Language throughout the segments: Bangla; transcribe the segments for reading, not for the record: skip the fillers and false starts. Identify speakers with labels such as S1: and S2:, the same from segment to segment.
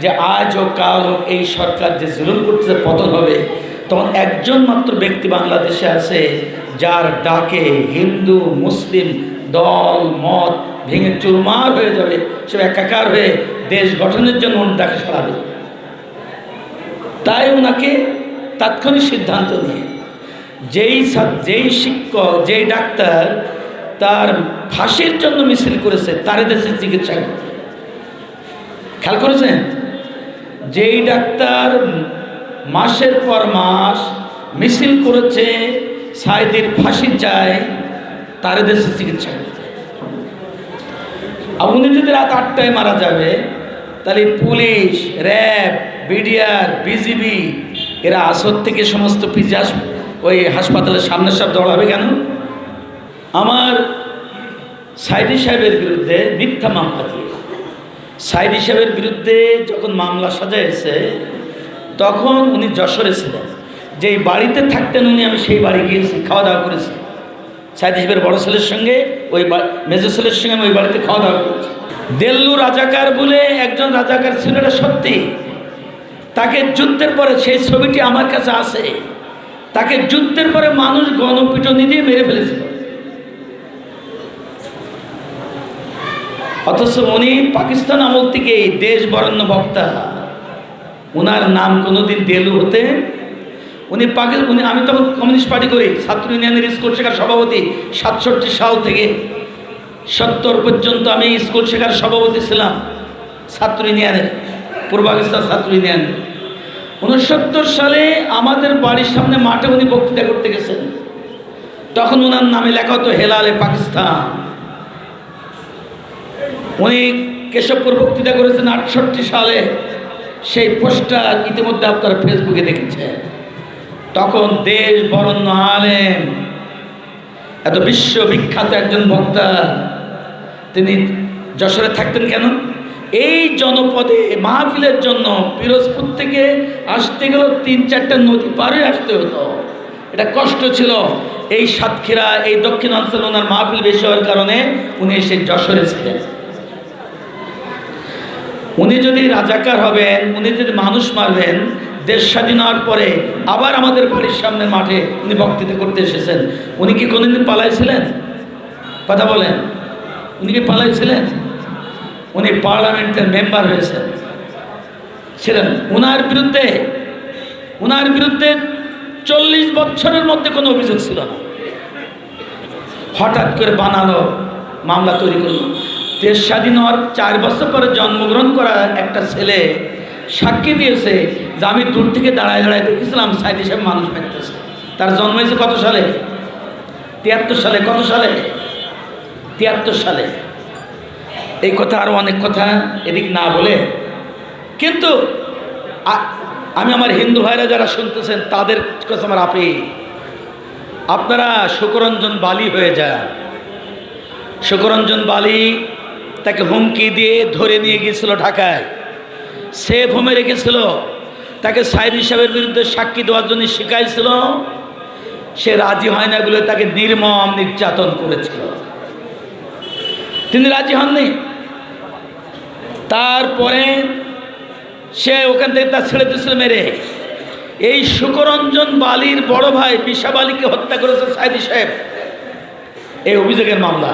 S1: যে আজ ও কাল হোক এই সরকার যে জুলুম করতেছে পতন হবে, তখন একজন মাত্র ব্যক্তি বাংলাদেশে আছে যার ডাকে হিন্দু মুসলিম দল মত ভেঙে চুরমার হয়ে যাবে, সে একাকার হয়ে দেশ গঠনের জন্য ওনার ডাকে সাড়া দেবে। তাই ওনাকে তাৎক্ষণিক সিদ্ধান্ত নিয়ে যেই শিক্ষক যেই ডাক্তার তার ফাঁসির জন্য মিছিল করেছে তার দেশে চিকিৎসা করতে, খেয়াল করেছেন? যেই ডাক্তার মাসের পর মাস মিছিল করেছে সাইদির ফাঁসি চায় তার দেশে চিকিৎসা করতে। আর উনি যদি রাত 8টায় মারা যাবে তাহলে পুলিশ, র্যাব, বিডিআর, বিজিবি এরা আসর থেকে সমস্ত ওই হাসপাতালের সামনে সব দৌড়াবে কেন? আমার সাইদি সাহেবের বিরুদ্ধে মিথ্যা মামলা দিয়ে সাইদি সাহেবের বিরুদ্ধে যখন মামলা সাজাইছে তখন উনি যশোরে ছিলেন, যেই বাড়িতে থাকতেন উনি, আমি সেই বাড়ি গিয়েছি, খাওয়া দাওয়া করেছি সাইদি সাহেবের বড় ছেলের সঙ্গে, ওই মেজর ছেলের সঙ্গে আমি ওই বাড়িতে খাওয়া দাওয়া করেছি। দেল্লু রাজাকার বলে একজন রাজাকার ছিল, এটা সত্যি। তাকে যুদ্ধের পরে সেই ছবিটি আমার কাছে আছে, তাকে যুদ্ধের পরে মানুষ গণপিটুনি দিয়ে মেরে ফেলেছিল। অথচ উনি পাকিস্তান আমল থেকে দেশ বরেণ্য বক্তা, ওনার নাম কোনোদিন দেলু হতে উনি আমি তখন কমিউনিস্ট পার্টি করি, ছাত্র ইউনিয়নের স্কুল শেখার সভাপতি 67 সাল থেকে 70 পর্যন্ত আমি স্কুল শেখার সভাপতি ছিলাম ছাত্র ইউনিয়নের, পূর্ব পাকিস্তান ছাত্র ইউনিয়নের। 69 সালে আমাদের বাড়ির সামনে মাঠে উনি বক্তৃতা করতে গেছেন, তখন ওনার নামে লেখা হতো হেলালে পাকিস্তান। উনি কেশবপুর বক্তৃতা করেছেন 68 সালে, সেই পোস্টার ইতিমধ্যে আপনারা ফেসবুকে দেখেছেন। তখন দেশ বরেণ্য আলেম, এত বিশ্ববিখ্যাত একজন বক্তা, তিনি যশোরে থাকতেন কেন? এই জনপদে মাহফিলের জন্য পিরোজপুর থেকে আসতে গেল 3-4টা নদী পারে আসতে হতো, এটা কষ্ট ছিল। এই সাতক্ষীরা, এই দক্ষিণাঞ্চল ওনার মাহফিল বেশি হওয়ার কারণে উনি এসে যশোরে ছিলেন। উনি যদি রাজাকার হবেন, উনি যদি মানুষ মারবেন, দেশ স্বাধীন হওয়ার পরে আবার আমাদের বাড়ির সামনের মাঠে উনি বক্তৃতা করতে এসেছেন। উনি কি কোনোদিন পালাইছিলেন? কথা বলেন, উনি কি পালাইছিলেন? উনি পার্লামেন্টের মেম্বার হয়েছেন, ছিলেন। ওনার বিরুদ্ধে 40 বছরের মধ্যে কোনো অভিযোগ ছিল না, হঠাৎ করে বানানো মামলা তৈরি করল। দেশ স্বাধীন হওয়ার 4 বছর পরে জন্মগ্রহণ করা একটা ছেলে সাক্ষী দিয়েছে যে আমি দূর থেকে দাঁড়ায় দেখেছিলাম সাইদি সাহেব মানুষ মারতেছে। তার জন্ম হয়েছে কত সালে? 73 সালে। কত সালে? 73 সালে। এই কথা আরও অনেক কথা এদিক না বলে, কিন্তু আমি আমার হিন্দু ভাইরা যারা শুনতেছেন তাদের কাছে আমার আপনারা শুকরঞ্জন বালি হয়ে যায়। শুকরঞ্জন বালি তাকে হুমকি দিয়ে ধরে নিয়ে গিয়েছিল ঢাকায়, সেফ হোমে রেখেছিল, তাকে সাইদি সাহেবের বিরুদ্ধে সাক্ষী দেওয়ার জন্য শিখাইছিল। সে রাজি হয় না বলে তাকে নির্মম নির্যাতন করেছিল, তিনি রাজি হননি। তারপরে সে ওখান থেকে তার ছেড়ে দিয়েছিল মেরে। এই শুকরঞ্জন বালির বড় ভাই বিশা বালিকে হত্যা করেছে সাইদি সাহেব, এই অভিযোগের মামলা।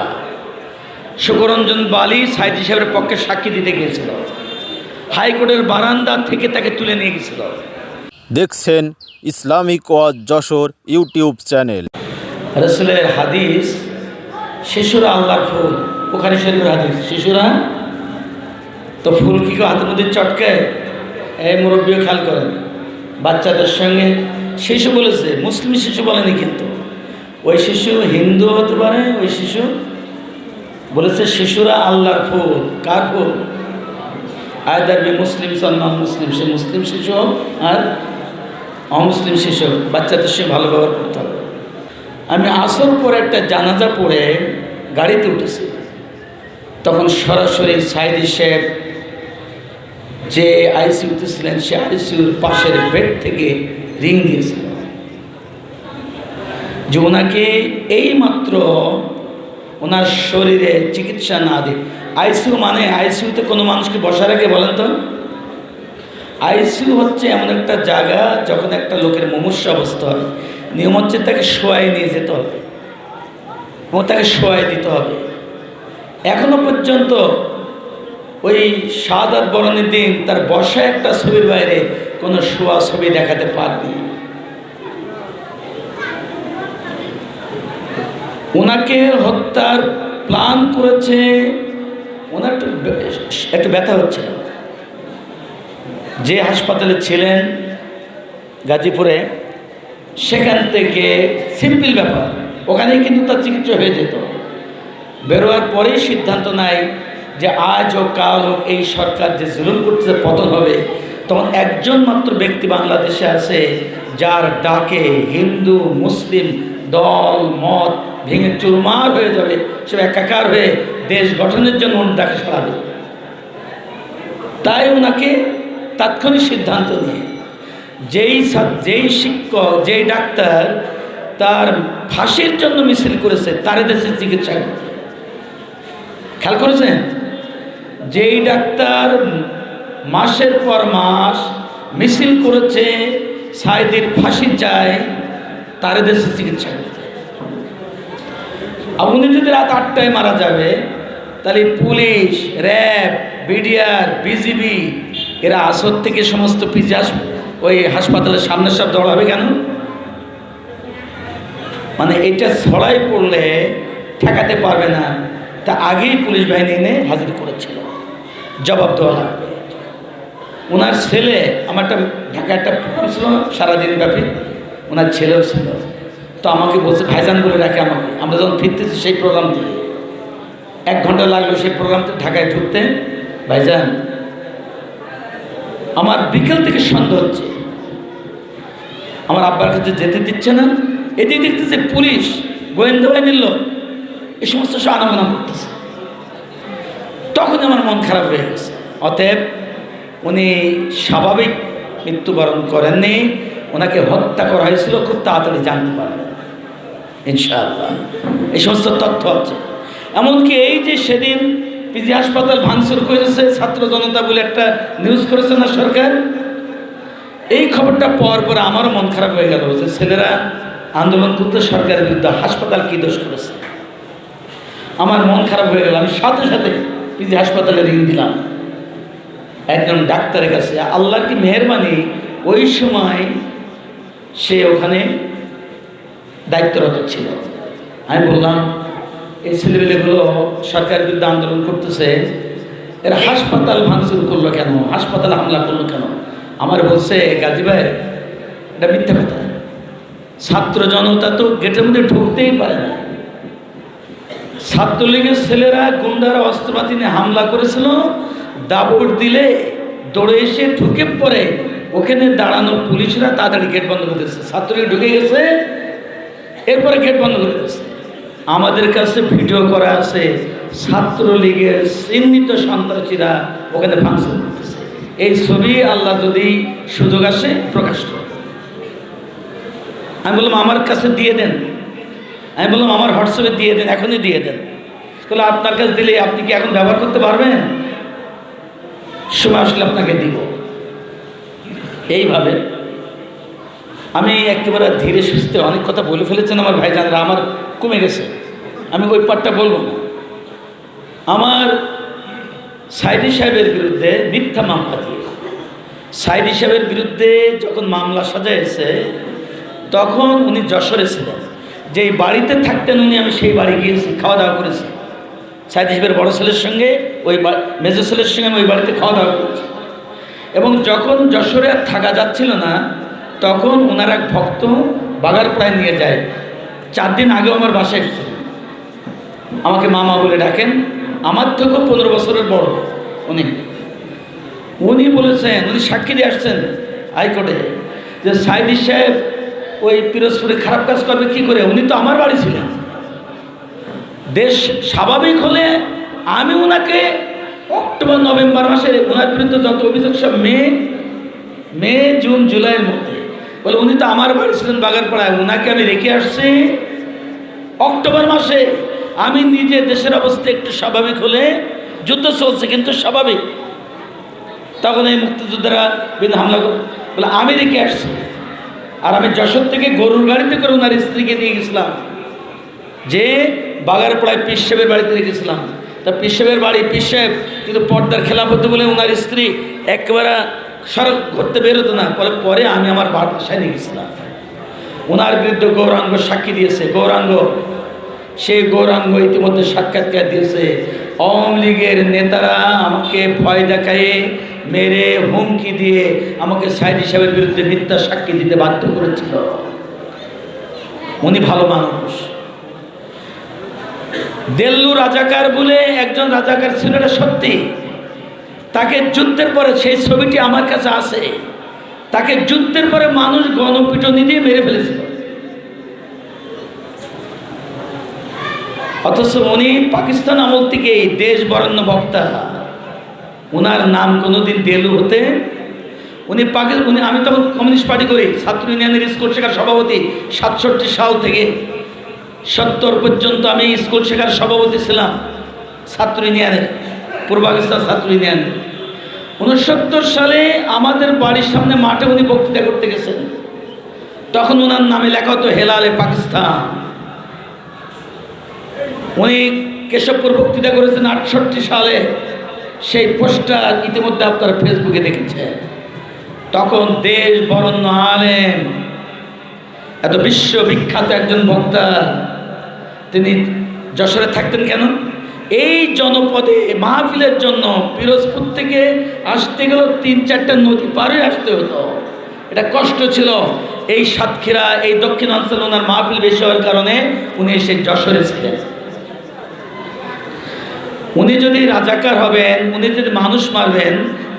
S1: শুকরঞ্জন বালি সাইদি সাহেবের পক্ষে সাক্ষী দিতে গিয়েছিল, হাইকোর্টের বারান্দা থেকে তাকে তুলে নিয়ে গেছিল।
S2: দেখছেন ইসলামিক ওয়াজ যশোর ইউটিউব চ্যানেল।
S1: রাসূলের হাদিস, শিশুরা আল্লাহর ফুল, বুখারী শরীফের হাদিস। শিশুরা তো ফুল কি হাতের মধ্যে চটকায়? এই মুরব্বীও খেয়াল করেন, বাচ্চাদের সঙ্গে শিশু বলেছে, মুসলিম শিশু বলেনি, কিন্তু ওই শিশু হিন্দু হতে পারে। ওই শিশু বলেছে শিশুরা আল্লাহর ফুল। কার ফুল? আয়দার বি মুসলিম নন মুসলিম, সে মুসলিম শিশু হোক আর অমুসলিম শিশু, বাচ্চাদের সঙ্গে ভালো ব্যবহার করতে হবে। আমি আসর পরে একটা জানাজা পড়ে গাড়িতে উঠেছি, তখন সরাসরি সাইদি সাহেব যে আইসিইউতে ছিলেন, সে আইসিইউর পাশের বেড থেকে রিং দিয়েছিল যে ওনাকে এইমাত্র ওনার শরীরে চিকিৎসা না দিয়ে, আইসিইউ মানে আইসিইউতে কোনো মানুষকে বসা রাখে বলেন তো? আইসিইউ হচ্ছে এমন একটা জায়গা, যখন একটা লোকের মুমূর্ষ অবস্থা হয়, নিয়ম হচ্ছে তাকে শোয়াই নিয়ে যেতে হবে এবং তাকে শোয়াই দিতে হবে। এখনো পর্যন্ত ওই শাহাদাত বরণের দিন তার বসা একটা ছবির বাইরে কোনো শোয়া ছবি দেখাতে পারনি। ওনাকে হত্যার প্ল্যান করেছে, ওনার একটু ব্যথা হচ্ছিল। যে হাসপাতালে ছিলেন গাজীপুরে, সেখান থেকে সিম্পল ব্যাপার, ওখানেই কিন্তু তার চিকিৎসা হয়ে যেত। বেরোয়ার পরেই সিদ্ধান্ত নেয় যে আজ হোক কাল হোক এই সরকার যে জুলুম করতেছে পতন হবে। তখন একজন মাত্র ব্যক্তি বাংলাদেশে আছে যার ডাকে হিন্দু মুসলিম দল মত ভেঙে চুরমার হয়ে যাবে, সে একাকার হয়ে দেশ গঠনের জন্য ওনার ডাকে সাড়া দেবে। তাই ওনাকে তাৎক্ষণিক সিদ্ধান্ত নিয়ে যেই শিক্ষক, যেই ডাক্তার তার ফাঁসির জন্য মিছিল করেছে, তার দেশে চিকিৎসা করতে। খেয়াল করেছেন? যেই ডাক্তার মাসের পর মাস মিছিল করেছে সাইদির ফাঁসি চায়, তার দেশে চিকিৎসা করতে। আর উনি যদি রাত 8টায় মারা যাবে, তাহলে পুলিশ, র্যাব, বিডিআর, বিজিবি এরা আসর থেকে সমস্ত ওই হাসপাতালের সামনে সব দৌড়াবে কেন? মানে এটা ছড়াই পড়লে ঠেকাতে পারবে না, তা আগেই পুলিশ বাহিনী এনে হাজির করেছিল, জবাব দেওয়া লাগবে। ওনার ছেলে, আমার একটা ঢাকা একটা প্রোগ্রাম ছিল সারাদিন ব্যাপী, ওনার ছেলেও ছিল, তো আমাকে বলছে ভাইজান বলে রাখে আমাকে। আমরা যখন ফিরতেছি সেই প্রোগ্রাম থেকে 1 ঘন্টা লাগলো সেই প্রোগ্রামতে ঢাকায় ঢুকতে। ভাইজান আমার বিকেল থেকে সন্দেহ হচ্ছে, আমার আব্বার কাছে যেতে দিচ্ছে না, এদিকে দেখতেছে পুলিশ গোয়েন্দা বাহিনীর লোক এই সমস্ত সব আনাগোনা করতেছে। তখন আমার মন খারাপ হয়ে গেছে। অতএব উনি স্বাভাবিক মৃত্যুবরণ করেননি, ওনাকে হত্যা করা হয়েছিল, খুব তাড়াতাড়ি জানতে পারবেন ইনশাআল্লাহ। এই সমস্ত তথ্য আছে। এমনকি এই যে সেদিন পিজি হাসপাতাল ভাঙচুর করেছে ছাত্র জনতা বলে একটা নিউজ করেছে না সরকার, এই খবরটা পাওয়ার পরে আমারও মন খারাপ হয়ে গেল যে ছেলেরা আন্দোলন করতে সরকারের বিরুদ্ধে, হাসপাতাল কী দোষ করেছে। আমার মন খারাপ হয়ে গেল। আমি সাথে সাথে পিজি হাসপাতালে রিং দিলাম একজন ডাক্তারের কাছে। আল্লাহর কি মেহেরবানি, ওই সময় সে ওখানে দায়িত্বরত ছিল। আমি বললাম এই ছেলেমেয়েগুলো সরকারের বিরুদ্ধে আন্দোলন করতেছে, এরা হাসপাতাল ভাঙচুর করলো কেন, হাসপাতালে হামলা করলো কেন? আমার বলছে গাজী ভাই এটা মিথ্যা কথা, ছাত্র জনতা তো গেটের মধ্যে ঢুকতেই পারে না। ছাত্রলীগের ছেলেরা গুন্ডারা অস্ত্রপাতি নিয়ে হামলা করেছিল, দাবড় দিলে দৌড়ে এসে ঢুকে পড়ে ওখানে দাঁড়ানো পুলিশরা তাড়াতাড়ি গেট বন্ধ করে দিয়েছে। ছাত্রলীগ ঢুকে গেছে, এরপরে গেট বন্ধ করে দিয়েছে। আমাদের কাছে ভিডিও করা আছে, ছাত্রলীগের চিহ্নিত সন্ত্রাসীরা ওখানে ভাঙচুর করতেছে। এই ছবি আল্লাহ যদি সুযোগ আসে প্রকাশ করবে। আমি বললাম আমার কাছে দিয়ে দেন, আমি বললাম আমার হোয়াটসঅ্যাপে দিয়ে দেন, এখনই দিয়ে দেন। তাহলে আপনার কাছে দিলে আপনি কি এখন ব্যবহার করতে পারবেন? সময় আসলে আপনাকে দিব। এইভাবে আমি একেবারে ধীরে সুস্থে অনেক কথা বলে ফেলেছেন আমার ভাইজানরা, আমার কমে গেছে, আমি ওই পাঠটা বলবো না। আমার সাইদি সাহেবের বিরুদ্ধে মিথ্যা মামলা দিয়ে, সাইদি সাহেবের বিরুদ্ধে যখন মামলা সাজাইছে তখন উনি যশোরে ছিলেন, যেই বাড়িতে থাকতেন উনি, আমি সেই বাড়ি গিয়েছি, খাওয়া দাওয়া করেছি। সাইদি সাহেবের বড় ছেলের সঙ্গে, ওই মেজো ছেলের সঙ্গে আমি ওই বাড়িতে খাওয়া দাওয়া করেছি। এবং যখন যশোরে আর থাকা যাচ্ছিল না, তখন ওনার এক ভক্ত বাগারপাড়ায় নিয়ে যায়। 4 দিন আগেও আমার বাসায় এসেছিল, আমাকে মামা বলে ডাকেন, আমার থেকেও 15 বছরের বড় উনি বলেছেন, উনি সাক্ষী দিয়ে আসছেন হাইকোর্টে যে সাইদি সাহেব ওই পিরোজপুরে খারাপ কাজ করবে কি করে, উনি তো আমার বাড়ি ছিলেন। দেশ স্বাভাবিক হলে আমি ওনাকে অক্টোবর নভেম্বর মাসে ওনার বিরুদ্ধে যত অভিযোগ সব মে জুন জুলাইয়ের মধ্যে, বলে উনি তো আমার বাড়ি ছিলেন বাগারপাড়ায়, ওনাকে আমি রেখে আসছি অক্টোবর মাসে। আমি নিজে দেশের অবস্থা একটু স্বাভাবিক হলে, যুদ্ধ চলছে কিন্তু স্বাভাবিক, তখন এই মুক্তিযোদ্ধারা বিভিন্ন হামলা করে বলে আমেরিকা আসছে, আর আমি যশোর থেকে গরুর গাড়িতে করে ওনার স্ত্রীকে নিয়ে গেছিলাম, যে বাগারপাড়ায় পীর সাহেবের বাড়িতে রেখেছিলাম। তা পীর সাহেবের বাড়ি, পীর সাহেব কিন্তু পর্দার খেলাফ হতে বলে ওনার স্ত্রী একেবারে সড়ক করতে বেরোতো না। পরে আমি আমার বাসায় নিয়ে গেছিলাম। ওনার বিরুদ্ধে গৌরাঙ্গ সাক্ষী দিয়েছে। গৌরাঙ্গ, সেই গৌরাঙ্গ ইতিমধ্যে সাক্ষাৎকার দিয়েছে। আওয়ামী লীগের নেতারা আমাকে ভয় দেখায়ে, মেরে, হুমকি দিয়ে আমাকে সাইদি সাহেবের বিরুদ্ধে মিথ্যা সাক্ষী দিতে বাধ্য করেছিল। উনি ভালো মানুষ। দেল্লু রাজাকার বলে একজন রাজাকার ছিল, এটা সত্যি। তাকে যুদ্ধের পরে, সেই ছবিটি আমার কাছে আছে, তাকে যুদ্ধের পরে মানুষ গণপিটুনি দিয়ে মেরে ফেলেছিল। অথচ উনি পাকিস্তান আমল থেকে দেশ বরেণ্য বক্তা, ওনার নাম কোনোদিন দেলু হতে উনি আমি তখন কমিউনিস্ট পার্টি করি, ছাত্র ইউনিয়নের স্কুল শেখার সভাপতি। 67 সাল থেকে 70 পর্যন্ত আমি স্কুল শেখার সভাপতি ছিলাম ছাত্র ইউনিয়নে, পূর্ব পাকিস্তান ছাত্র ইউনিয়নে। 69 সালে আমাদের বাড়ির সামনে মাঠে উনি বক্তৃতা করতে গেছেন। তখন ওনার নামে লেখা হতো হেলালে পাকিস্তান। উনি কেশবপুর বক্তৃতা করেছেন 68 সালে। সেই পোস্টার ইতিমধ্যে আপনারা ফেসবুকে দেখেছেন। তখন দেশ বরেণ্য আলেম, এত বিশ্ববিখ্যাত একজন বক্তা, তিনি যশোরে থাকতেন কেন? এই জনপদে মাহফিলের জন্য পিরোজপুর থেকে আসতে গেল 3-4টা নদী পারে আসতে হতো। এটা কষ্ট ছিল। এই সাতক্ষীরা, এই দক্ষিণাঞ্চল ওনার মাহফিল বেশি হওয়ার কারণে উনি এসে যশোরে ছিলেন। উনি যদি রাজাকার হবেন, উনি যদি মানুষ মারবেন,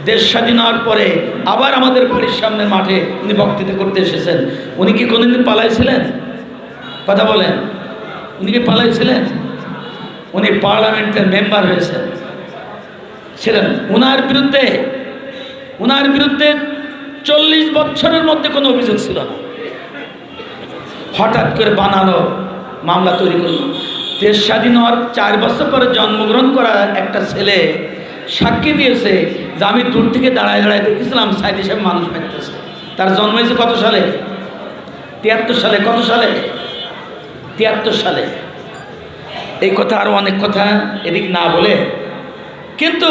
S1: দেশ স্বাধীন হওয়ার পরে আবার আমাদের বাড়ির সামনে মাঠে উনি বক্তৃতা করতে এসেছেন। উনি কি কোনোদিন পালাইছিলেন? কথা বলেন, উনি কি পালাইছিলেন? উনি পার্লামেন্টের মেম্বার হয়েছেন, ছিলেন। ওনার বিরুদ্ধে 40 বছরের মধ্যে কোনো অভিযোগ ছিল না। হঠাৎ করে বানানো মামলা তৈরি করল। দেশ স্বাধীন হওয়ার 4 বছর পরে জন্মগ্রহণ করা একটা ছেলে সাক্ষী দিয়েছে যে আমি দূর থেকে দাঁড়ায় দাঁড়ায় দেখেছিলাম সাইদি সাহেব মানুষ মারতেছে। তার জন্ম হয়েছে কত সালে? 73 সালে। কত সালে? 73 সালে। এই কথা আরও অনেক কথা এদিক না বলে, কিন্তু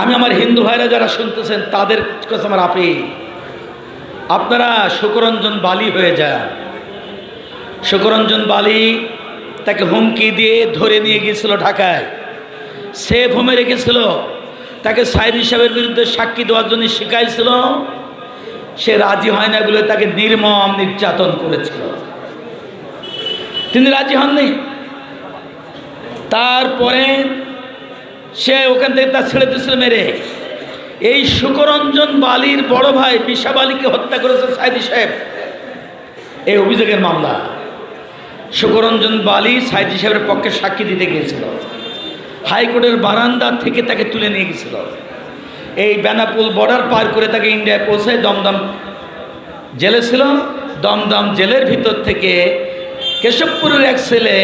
S1: আমি আমার হিন্দু ভাইরা যারা শুনতেছেন তাদের কাছে আমার আপনারা শুকরঞ্জন বালি হয়ে যায়। শুকরঞ্জন বালি তাকে হুমকি দিয়ে ধরে নিয়ে গিয়েছিল ঢাকায়, সেফ হোমে রেখেছিল। তাকে সাইদি সাহেবের বিরুদ্ধে সাক্ষী দেওয়ার জন্য শিখাইছিল। সে রাজি হয় না বলে তাকে নির্মম নির্যাতন করেছিল। তিনি রাজি হননি। তারপরে সে ওখান থেকে তার ছেড়ে দিয়েছিল মেরে। এই শুকরঞ্জন বালির বড় ভাই বিশাব আলীকে হত্যা করেছে সাইদি সাহেব, এই অভিযোগের মামলা। শুকরঞ্জন বালি সাইদি সাহেবের পক্ষে সাক্ষী দিতে গিয়েছিল। হাইকোর্টের বারান্দা থেকে তাকে তুলে নিয়ে গেছিল। এই বেনাপুল বর্ডার পার করে তাকে ইন্ডিয়ায় পৌঁছায় দমদম জেলে ছিল। দমদম জেলের ভিতর থেকে কেশবপুরের এক ছেলে,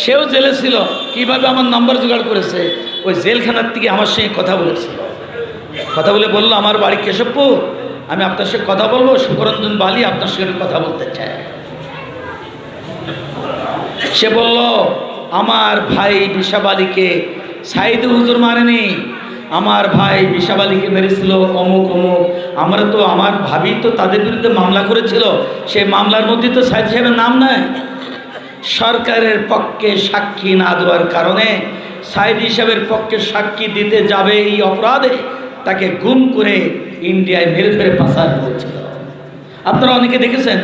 S1: সেও জেলে ছিল। কীভাবে আমার নম্বর জোগাড় করেছে, ওই জেলখানার থেকে আমার সঙ্গে কথা বলেছিল। কথা বলে বললো আমার বাড়ি কেশবপুর, আমি আপনার সঙ্গে কথা বলবো, শুকরঞ্জন বালি আপনার সঙ্গে কথা বলতে চায়। সে বলল আমার ভাই বিশাব আলীকে সাইদ হুজুর মারেনি, আমার ভাই বিশাব আলীকে মেরেছিল অমুক অমুক। আমার ভাবি তো তাদের বিরুদ্ধে মামলা করেছিল, সেই মামলার মধ্যে তো সাইদ সাহেবের নাম নাই। সরকারের পক্ষে সাক্ষী না দেওয়ার কারণে সাইদি সাহেবের পক্ষে সাক্ষী দিতে যাবে এই অপরাধে তাকে গুম করে ইন্ডিয়ায় মেরে ফেরে পাচার করেছিল। আপনারা অনেকে দেখেছেন।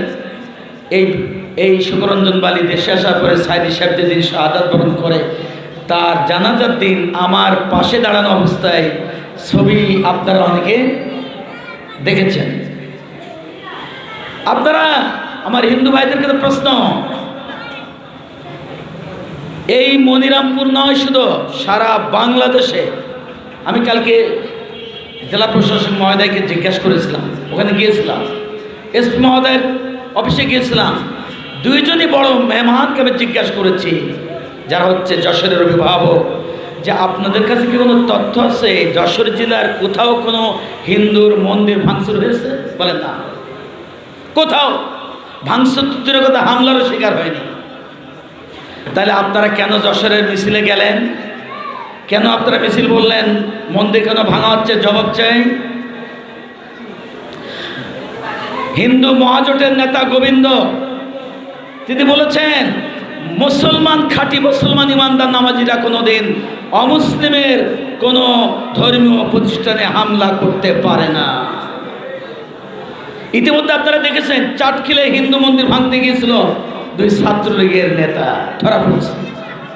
S1: এই শুকরঞ্জন বালি দেশে আসার পরে সাইদি সাহেব যেদিন শাহাদাত বরণ করে, তার জানাজার দিন আমার পাশে দাঁড়ানো অবস্থায় ছবি আপনারা অনেকে দেখেছেন। আপনারা আমার হিন্দু ভাইদের কাছে প্রশ্ন, এই মনিরামপুর নয়, শুধু সারা বাংলাদেশে, আমি কালকে জেলা প্রশাসক মহোদয়কে জিজ্ঞাসা করেছিলাম, ওখানে গিয়েছিলাম, এসপি মহোদয়ের অফিসে গিয়েছিলাম। দুইজনই বড় মেহমানকে আমি জিজ্ঞাসা করেছি, যারা হচ্ছে যশোরের অভিভাবক, যে আপনাদের কাছে কি কোনো তথ্য আছে যশোর জেলার কোথাও কোনো হিন্দুর মন্দির ভাঙচুর হয়েছে? বলেন না, কোথাও ভাঙচুর কথা হামলারও শিকার হয়নি। তাহলে আপনারা কেন যশোরের মিছিলে গেলেন? কেন আপনারা মিছিল বললেন? মন্দির কেন ভাঙা হচ্ছে? জবাব চাই। হিন্দু মহাজোটের নেতা গোবিন্দ তিনি বলেছেন, মুসলমান, খাঁটি মুসলমান ইমানদার নামাজিরা কোনোদিন অমুসলিমের কোনো ধর্মীয় প্রতিষ্ঠানে হামলা করতে পারে না। ইতিমধ্যে আপনারা দেখেছেন চাটখিলে হিন্দু মন্দির ভাঙতে গিয়েছিল 2 ছাত্রলীগের নেতা ধরা পড়েছে।